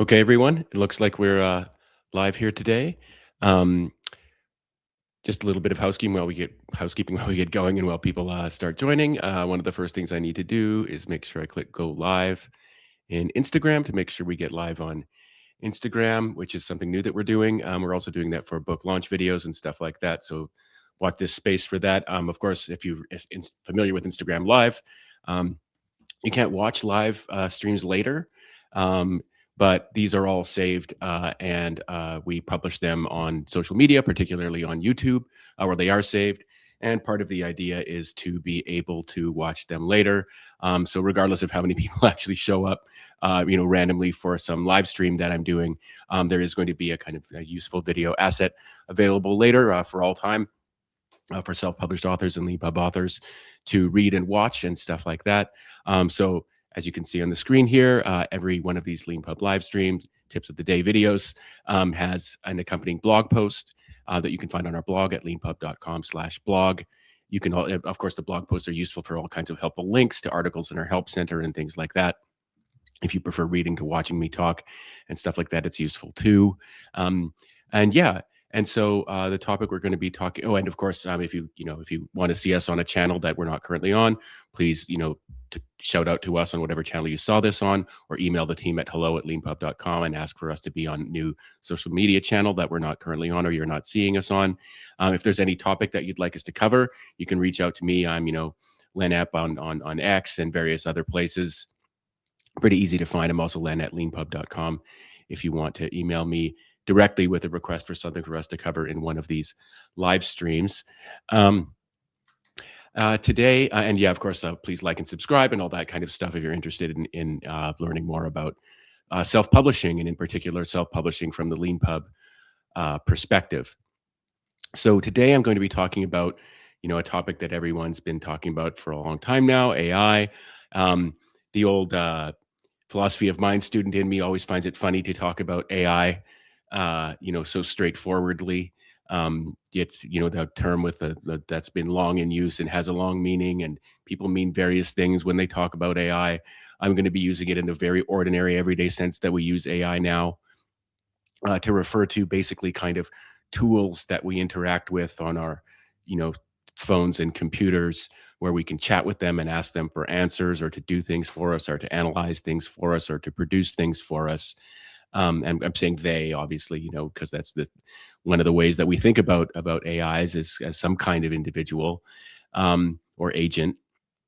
Okay, everyone. It looks like we're live here today. Um, just a little bit of housekeeping while we get going and while people start joining. One of the first things I need to do is make sure I click go live in Instagram to make sure we get live on Instagram, which is something new that we're doing. We're also doing that for book launch videos and stuff like that. So watch this space for that. Of course, if you're familiar with Instagram Live, um, you can't watch live streams later, um, but these are all saved and we publish them on social media, particularly on YouTube, where they are saved. And part of the idea is to be able to watch them later. So regardless of how many people actually show up, randomly for some live stream that I'm doing, there is going to be a kind of a useful video asset available later for all time for self-published authors and Leanpub authors to read and watch and stuff like that. So as you can see on the screen here, every one of these Leanpub live streams, tips of the day videos, has an accompanying blog post that you can find on our blog at leanpub.com/blog. You can, of course, the blog posts are useful for all kinds of helpful links to articles in our help center and things like that. If you prefer reading to watching me talk and stuff like that, it's useful too. Um, and yeah, and so the topic we're going to be talking. Oh, and of course, if you want to see us on a channel that we're not currently on, please shout out to us on whatever channel you saw this on, or email the team at hello@leanpub.com and ask for us to be on new social media channel that we're not currently on or you're not seeing us on. If there's any topic that you'd like us to cover, you can reach out to me. I'm Len Epp on X and various other places. Pretty easy to find. I'm also len@leanpub.com if you want to email me directly with a request for something for us to cover in one of these live streams. Today, and yeah, of course, please like and subscribe and all that kind of stuff if you're interested in learning more about self-publishing, and in particular, self-publishing from the Leanpub perspective. So today I'm going to be talking about, a topic that everyone's been talking about for a long time now, AI. The old philosophy of mind student in me always finds it funny to talk about AI, so straightforwardly. It's, that term with that's been long in use and has a long meaning, and people mean various things when they talk about AI. I'm going to be using it in the very ordinary, everyday sense that we use AI now, to refer to basically kind of tools that we interact with on our, you know, phones and computers, where we can chat with them and ask them for answers, or to do things for us, or to analyze things for us, or to produce things for us. And I'm saying they, obviously, because that's the one of the ways that we think about AIs is as some kind of individual, or agent,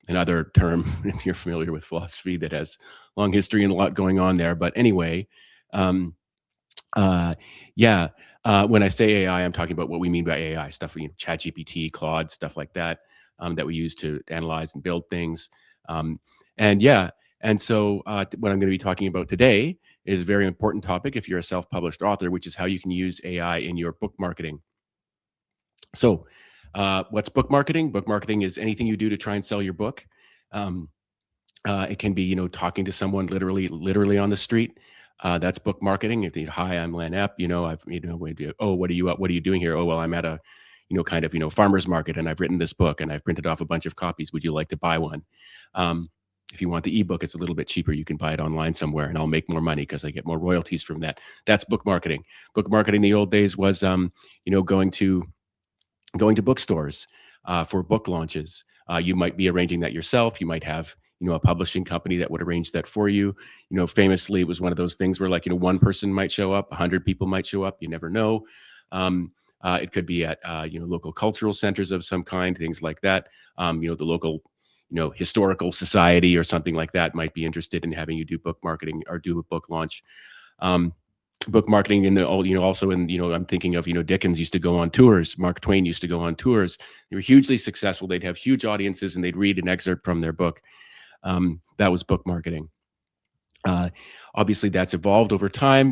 another term if you're familiar with philosophy that has long history and a lot going on there. But anyway, um, uh, yeah. When I say AI, I'm talking about what we mean by AI stuff, ChatGPT, Claude, stuff like that, that we use to analyze and build things. Um, and yeah, and so what I'm going to be talking about today is a very important topic if you're a self-published author, which is how you can use AI in your book marketing. So, what's book marketing? Book marketing is anything you do to try and sell your book. Um, it can be, talking to someone literally on the street. That's book marketing. If they, hi, I'm Len Epp. Oh, what are you doing here? Oh, well, I'm at a, kind of, farmer's market, and I've written this book and I've printed off a bunch of copies. Would you like to buy one? Um, if you want the ebook, it's a little bit cheaper. You can buy it online somewhere, and I'll make more money because I get more royalties from that. That's book marketing. Book marketing in the old days was, going to bookstores for book launches. You might be arranging that yourself. You might have, a publishing company that would arrange that for you. Famously, it was one of those things where, like, one person might show up, 100 people might show up. You never know. It could be at, local cultural centers of some kind, things like that. The local, historical society or something like that might be interested in having you do book marketing or do a book launch. Book marketing in the all, also in, I'm thinking of, Dickens used to go on tours. Mark Twain used to go on tours. They were hugely successful. They'd have huge audiences and they'd read an excerpt from their book. That was book marketing. Obviously that's evolved over time.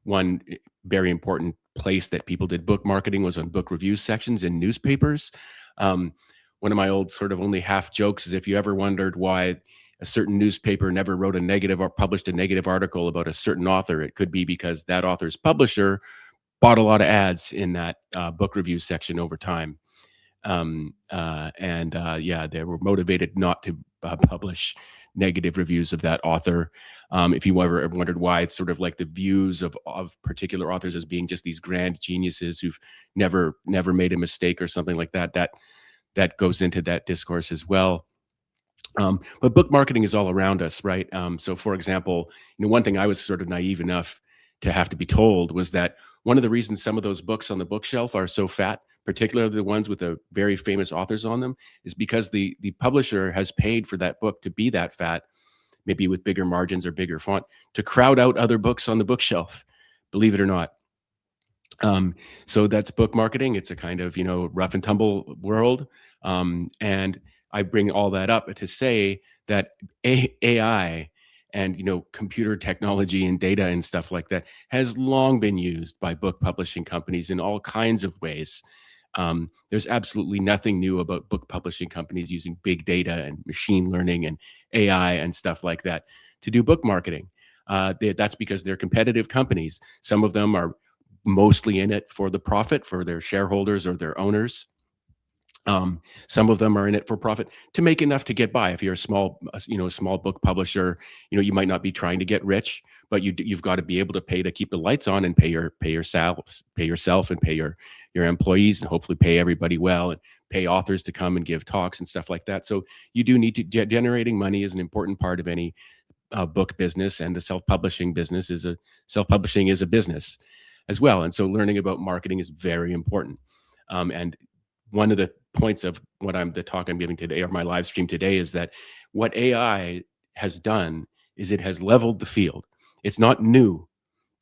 One very important place that people did book marketing was on book review sections in newspapers. One of my old sort of only half jokes is, if you ever wondered why a certain newspaper never wrote a negative or published a negative article about a certain author, it could be because that author's publisher bought a lot of ads in that book review section over time. Yeah, they were motivated not to publish negative reviews of that author. If you ever wondered why it's sort of like the views of particular authors as being just these grand geniuses who've never made a mistake or something like that, that goes into that discourse as well. But book marketing is all around us, right? So, for example, one thing I was sort of naive enough to have to be told was that one of the reasons some of those books on the bookshelf are so fat, particularly the ones with the very famous authors on them, is because the publisher has paid for that book to be that fat, maybe with bigger margins or bigger font, to crowd out other books on the bookshelf. Believe it or not. So that's book marketing. It's a kind of rough and tumble world, and I bring all that up to say that AI and computer technology and data and stuff like that has long been used by book publishing companies in all kinds of ways. There's absolutely nothing new about book publishing companies using big data and machine learning and AI and stuff like that to do book marketing. That's because they're competitive companies. Some of them are mostly in it for the profit for their shareholders or their owners. Some of them are in it for profit to make enough to get by. If you're a small book publisher, you might not be trying to get rich, but you've got to be able to pay to keep the lights on and pay yourself and pay your employees and hopefully pay everybody well and pay authors to come and give talks and stuff like that. So you do need to generating money is an important part of any book business, and the self-publishing is a business as well. And so learning about marketing is very important. And one of the points of the talk I'm giving today or my live stream today is that what AI has done is it has leveled the field. It's not new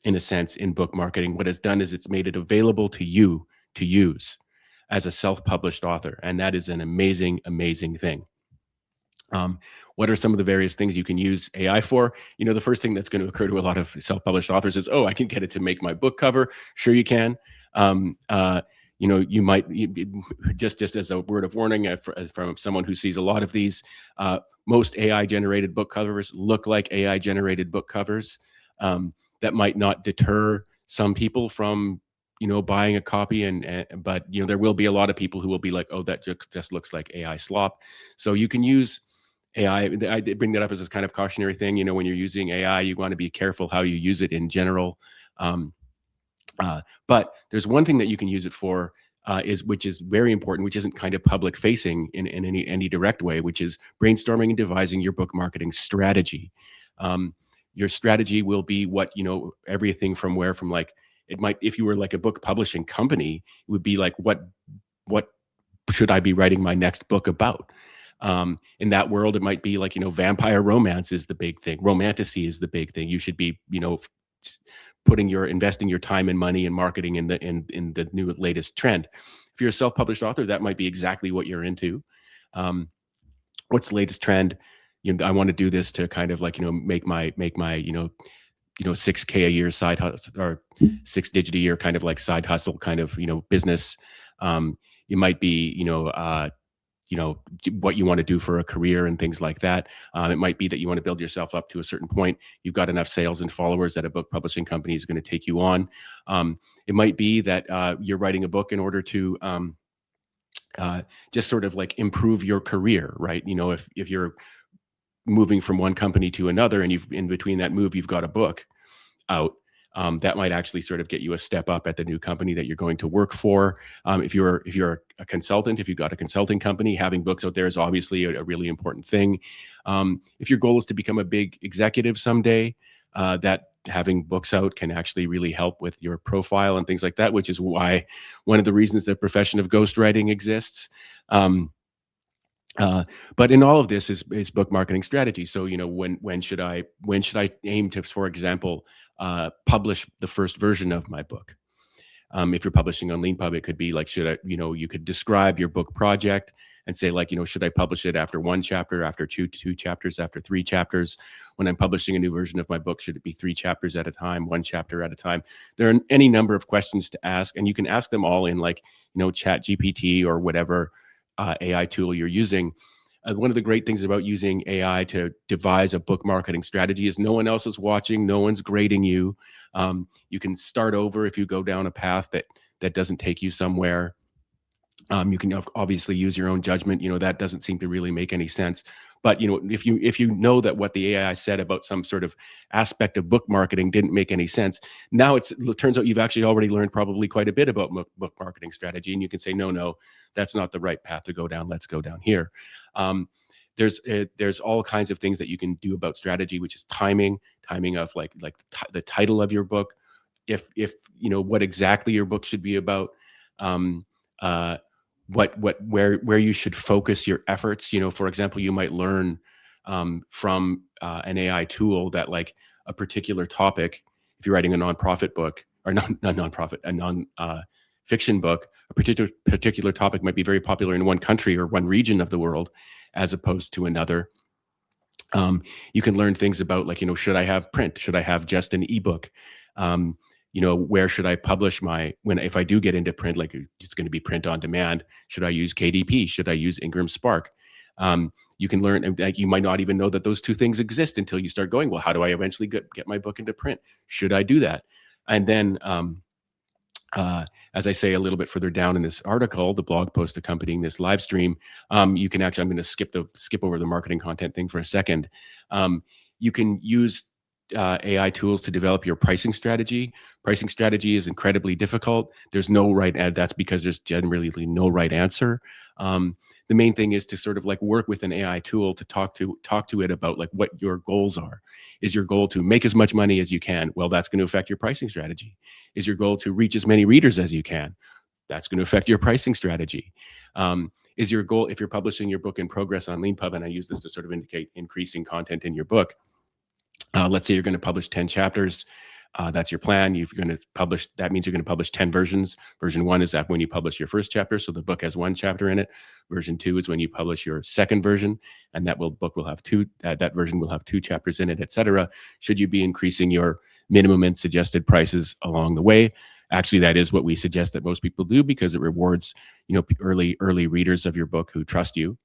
in a sense in book marketing. What it's done is it's made it available to you to use as a self-published author. And that is an amazing, amazing thing. What are some of the various things you can use AI for? The first thing that's going to occur to a lot of self-published authors is, oh, I can get it to make my book cover. Sure, you can. You might just as a word of warning from someone who sees a lot of these, most AI generated book covers look like AI generated book covers. That might not deter some people from buying a copy, but there will be a lot of people who will be like, oh, that just looks like AI slop. So you can use AI. I bring that up as a kind of cautionary thing. When you're using AI, you want to be careful how you use it in general. But there's one thing that you can use it for, which is very important, which isn't kind of public facing in any direct way, which is brainstorming and devising your book marketing strategy. Your strategy will be what, everything from like, it might, if you were like a book publishing company, it would be like, what should I be writing my next book about? In that world, it might be like, vampire romance is the big thing. Romantasy is the big thing. You should be, investing your time and money and marketing in the new latest trend. If you're a self-published author, that might be exactly what you're into. What's the latest trend? I want to do this to kind of like, make my 6K a year side hustle or 6-digit a year kind of like side hustle kind of, business. You might be, what you want to do for a career and things like that. It might be that you want to build yourself up to a certain point. You've got enough sales and followers that a book publishing company is going to take you on. It might be that you're writing a book in order to just sort of like improve your career, right? If you're moving from one company to another and in between that move, you've got a book out. That might actually sort of get you a step up at the new company that you're going to work for. If you're a consultant, if you've got a consulting company, having books out there is obviously a really important thing. If your goal is to become a big executive someday, that having books out can actually really help with your profile and things like that, which is why one of the reasons the profession of ghostwriting exists. But in all of this is book marketing strategy. So, when should I aim to, for example, publish the first version of my book? If you're publishing on Leanpub, it could be like, you could describe your book project and say like, should I publish it after one chapter, after two chapters, after 3 chapters? When I'm publishing a new version of my book, should it be 3 chapters at a time, 1 chapter at a time? There are any number of questions to ask, and you can ask them all in like, ChatGPT or whatever AI tool you're using. One of the great things about using AI to devise a book marketing strategy is no one else is watching, no one's grading you. You can start over if you go down a path that doesn't take you somewhere. You can obviously use your own judgment. That doesn't seem to really make any sense. But if you know that what the AI said about some sort of aspect of book marketing didn't make any sense, now it turns out you've actually already learned probably quite a bit about book marketing strategy, and you can say, no, that's not the right path to go down. Let's go down here. There's all kinds of things that you can do about strategy, which is timing of like the title of your book, if what exactly your book should be about, um, where you should focus your efforts. For example, you might learn from an AI tool that like a particular topic, if you're writing a nonprofit book or not nonprofit, a non fiction book, a particular topic might be very popular in one country or one region of the world as opposed to another. You can learn things about like, should I have print? Should I have just an ebook? Where should I publish if I do get into print, like it's going to be print on demand, should I use KDP? Should I use Ingram Spark? You can learn, and like, you might not even know that those two things exist until you start going, well, how do I eventually get my book into print? Should I do that? And then, as I say a little bit further down in this article, the blog post accompanying this live stream, you can actually, I'm going to skip over the marketing content thing for a second. You can use AI tools to develop your pricing strategy. Pricing strategy is incredibly difficult. There's no right, and that's because there's generally no right answer. The main thing is to sort of like work with an AI tool to talk to it about like what your goals are. Is your goal to make as much money as you can? Well, that's going to affect your pricing strategy. Is your goal to reach as many readers as you can? That's going to affect your pricing strategy. Is your goal, if you're publishing your book in progress on LeanPub, and I use this to sort of indicate increasing content in your book, let's say you're going to publish 10 chapters. That's your plan. That means you're going to publish 10 versions. Version 1 is that when you publish your first chapter. So the book has 1 chapter in it. Version 2 is when you publish your second version. And that version will have 2 chapters in it, etc. Should you be increasing your minimum and suggested prices along the way? Actually, that is what we suggest that most people do, because it rewards, early readers of your book who trust you.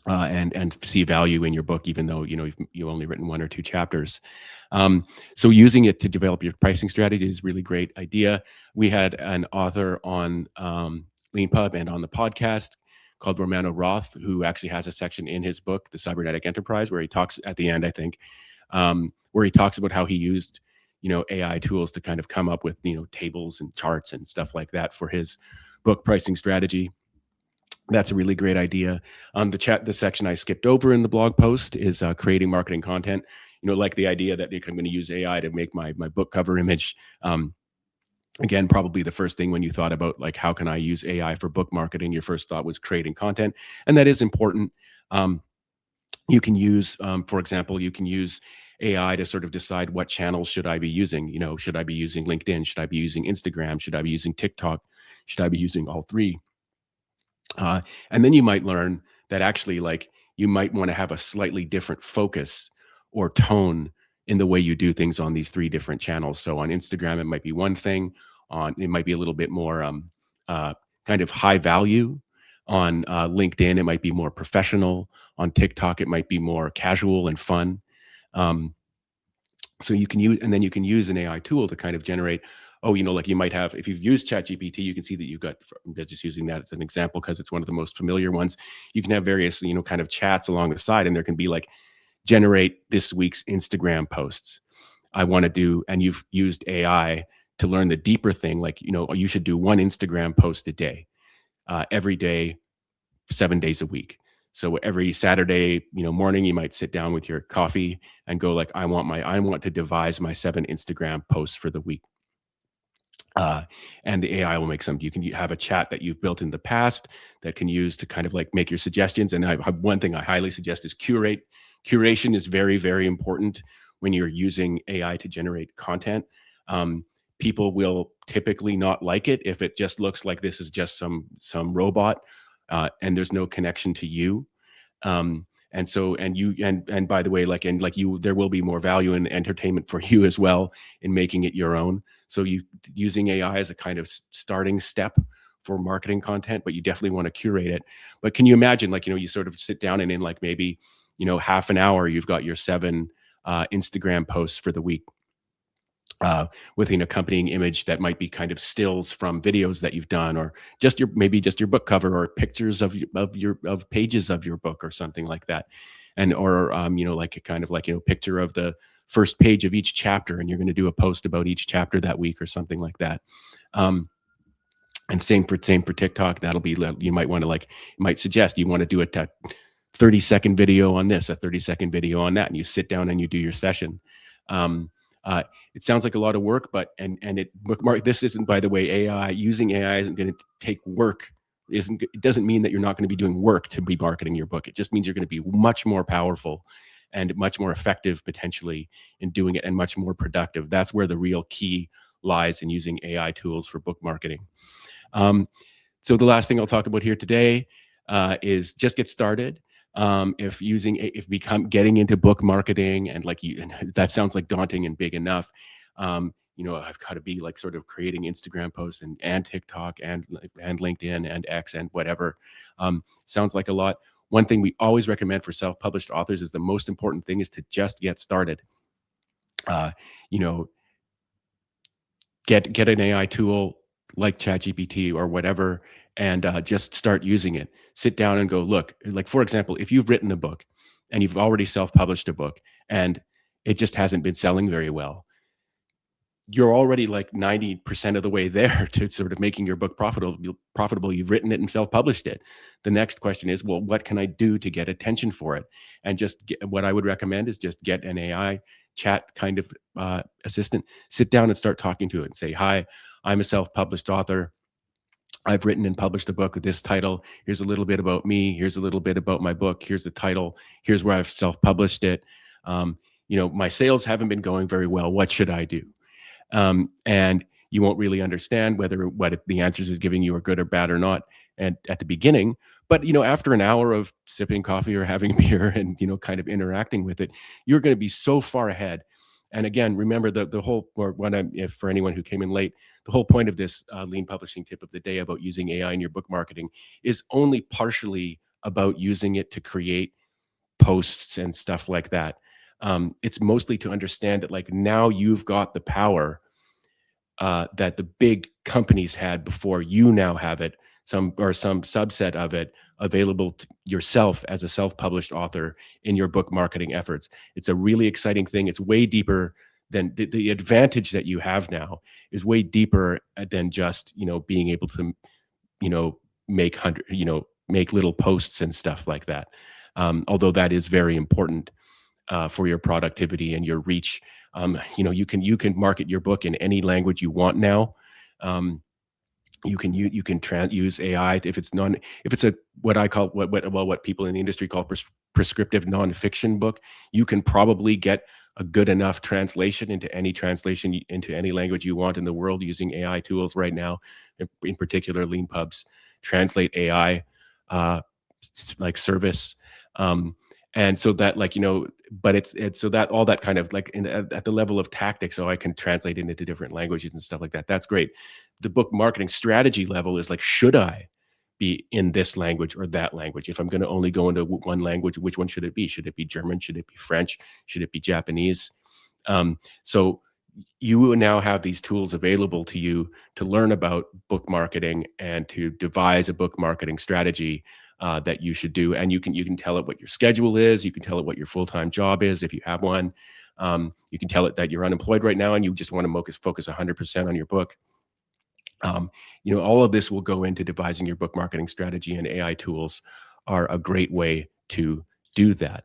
And see value in your book, even though you've only written 1 or 2 chapters. So using it to develop your pricing strategy is a really great idea. We had an author on LeanPub and on the podcast called Romano Roth, who actually has a section in his book, The Cybernetic Enterprise, where he talks at the end, I think, where he talks about how he used AI tools to kind of come up with tables and charts and stuff like that for his book pricing strategy. That's a really great idea. The section I skipped over in the blog post is creating marketing content. Like the idea that I'm going to use AI to make my book cover image. Again, probably the first thing when you thought about like, how can I use AI for book marketing? Your first thought was creating content, and that is important. You can use, for example, you can use AI to sort of decide what channels should I be using. Should I be using LinkedIn? Should I be using Instagram? Should I be using TikTok? Should I be using all 3? And then you might learn that actually, like, you might want to have a slightly different focus or tone in the way you do things on these 3 different channels. So on Instagram, it might be one thing. It might be a little bit more kind of high value. On LinkedIn, it might be more professional. On TikTok, it might be more casual and fun. So you can use an AI tool to kind of generate. Like you might have, if you've used ChatGPT, you can see that you've got, just using that as an example, because it's one of the most familiar ones, you can have various, kind of chats along the side, and there can be like, generate this week's Instagram posts. I want to do, and you've used AI to learn the deeper thing, like, you should do 1 Instagram post a day, every day, 7 days a week. So every Saturday, morning, you might sit down with your coffee and go like, I want to devise my 7 Instagram posts for the week. And the AI will make some. You can have a chat that you've built in the past that can use to kind of like make your suggestions. And one thing I highly suggest is curate. Curation is very, very important when you're using AI to generate content. People will typically not like it if it just looks like this is just some robot, and there's no connection to you. And so, and by the way, there will be more value and entertainment for you as well in making it your own. So using AI as a kind of starting step for marketing content, but you definitely want to curate it. But can you imagine, like, you sort of sit down and in like maybe, half an hour, you've got your 7 Instagram posts for the week. with an accompanying image that might be kind of stills from videos that you've done, or just your maybe just your book cover, or pictures of pages of your book or something like that, and or like a kind of like picture of the first page of each chapter, and you're going to do a post about each chapter that week or something like that. And same for TikTok. That'll be, you might want to might suggest you want to do a 30-second video on this, a 30-second video on that, and you sit down and you do your session. It sounds like a lot of work, but bookmark. This isn't, by the way, AI. Using AI isn't going to take work. It doesn't mean that you're not going to be doing work to be marketing your book. It just means you're going to be much more powerful and much more effective potentially in doing it, and much more productive. That's where the real key lies in using AI tools for book marketing. So the last thing I'll talk about here today is just get started. If getting into book marketing, and that sounds like daunting and big enough. I've got to be sort of creating Instagram posts and TikTok and LinkedIn and X and whatever. Sounds like a lot. One thing we always recommend for self-published authors is the most important thing is to just get started. Get an AI tool like ChatGPT or whatever, and just start using it. Sit down and go look. For example, if you've written a book and you've already self-published a book and it just hasn't been selling very well, you're already 90% of the way there to sort of making your book profitable. You've written it and self-published it. The next question is, well, what can I do to get attention for it? And what I would recommend is just get an AI chat kind of assistant, sit down and start talking to it and say, hi, I'm a self-published author. I've written and published a book with this title. Here's a little bit about me. Here's a little bit about my book. Here's the title. Here's where I've self-published it. My sales haven't been going very well. What should I do? And you won't really understand what the answers is giving you are good or bad or not, and at the beginning. But after an hour of sipping coffee or having a beer and kind of interacting with it, you're going to be so far ahead. And again, remember the whole, if for anyone who came in late, the whole point of this lean publishing tip of the day about using AI in your book marketing is only partially about using it to create posts and stuff like that. It's mostly to understand that now you've got the power that the big companies had before. You now have it, some subset of it available to yourself as a self-published author in your book marketing efforts. It's a really exciting thing. It's way deeper than the advantage that you have now is way deeper than just being able to make little posts and stuff like that. Although that is very important for your productivity and your reach. You can market your book in any language you want now. You can use AI if it's what people in the industry call prescriptive nonfiction book. You can probably get a good enough translation into any language you want in the world using AI tools right now. In particular, LeanPub's Translate AI service. And so that but it's so that all that kind of at the level of tactics, so I can translate it into different languages and stuff like that. That's great. The book marketing strategy level is should I be in this language or that language? If I'm going to only go into one language, which one should it be? Should it be German? Should it be French? Should it be Japanese? So you now have these tools available to you to learn about book marketing and to devise a book marketing strategy that you should do. And you can tell it what your schedule is. You can tell it what your full-time job is if you have one. You can tell it that you're unemployed right now and you just want to focus 100% on your book. All of this will go into devising your book marketing strategy, and AI tools are a great way to do that.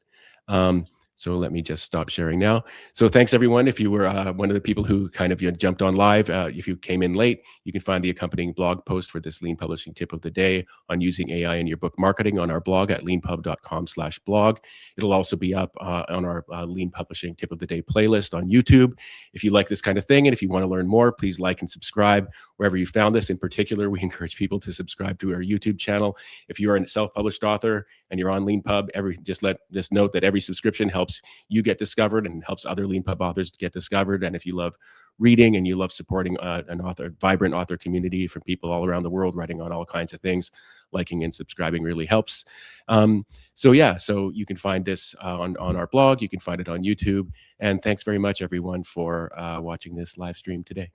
So let me just stop sharing now. So thanks everyone. If you were one of the people who kind of jumped on live, if you came in late, you can find the accompanying blog post for this lean publishing tip of the day on using AI in your book marketing on our blog at leanpub.com/blog. It'll also be up on our lean publishing tip of the day playlist on YouTube. If you like this kind of thing and if you want to learn more, please like and subscribe wherever you found this. In particular, we encourage people to subscribe to our YouTube channel. If you're a self-published author and you're on LeanPub, just note that every subscription helps helps you get discovered and helps other Leanpub authors get discovered. And if you love reading and you love supporting an vibrant author community from people all around the world writing on all kinds of things, liking and subscribing really helps. So yeah, so you can find this on our blog. You can find it on YouTube. And thanks very much, everyone, for watching this live stream today.